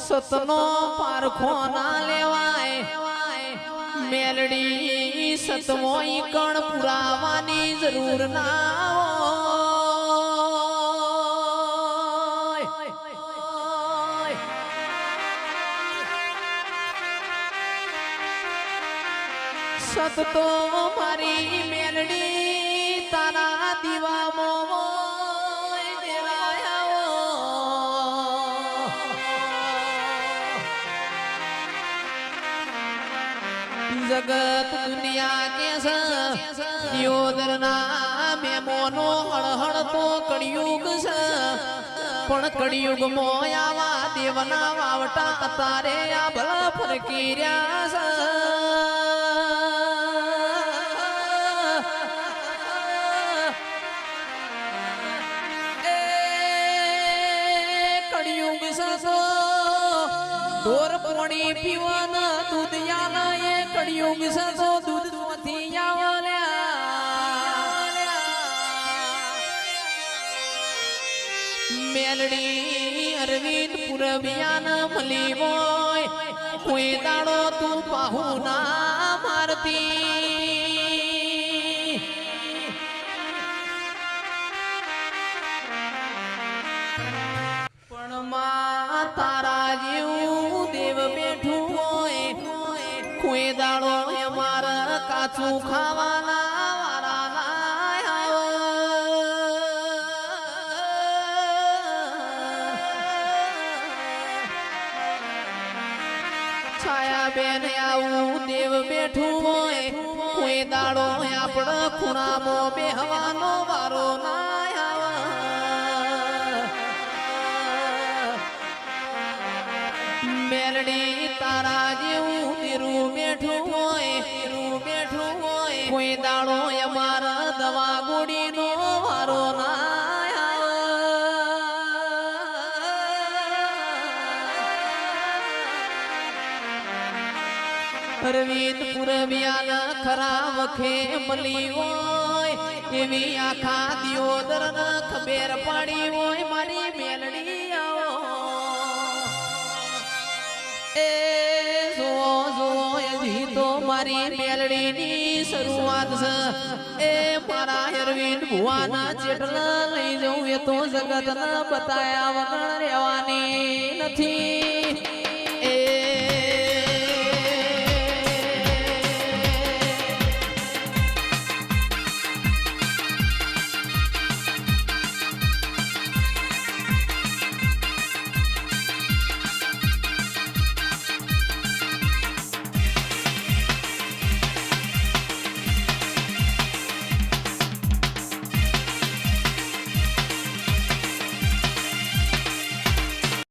સતનો પારખો ના લેવાય મેલડી સતમો કણ પુરાવાની જરૂર ના હોય સત તો મારી મેલડી તારા દીવામાં जगत दुनिया के दियोदर में मोनो हड़ तो कड़ियुग पण कड़ियुग मोयावा देवना वावटा तारे या भल फरकीर्या कड़ियुग सो ढोर पानी पीवाना दूध याना ये कड़ियुग सो दूध मोती यावल्या मेलडी अरविंद पुरबियान मली बोय कोई दाड़ो तू पाहुना मारती पण मा तारा जेवू देव बेठू होय कोई दाड़ो मार काचू खावाना वारा छाया बेन आऊ देव बेठू होय कोई दाड़ो आपण खूणा मो बेहवानो वारो ना मेलडी तारा जेवू तेरू बेठू होय कोई दाड़ो अमार दवा गोड़ी नो वारो ना अरविंद पुरबियान खरा वखे मली होय एवी आखा दियोदर न खबेर पाड़ी होय मारी मेलडी आओ ए जो तो मारी मेलडी नी शुरुआत से ए मारा अरविंद भुवाना चेटल लई जाऊं ये तो जगत न बताया वगण रेवानी नथी।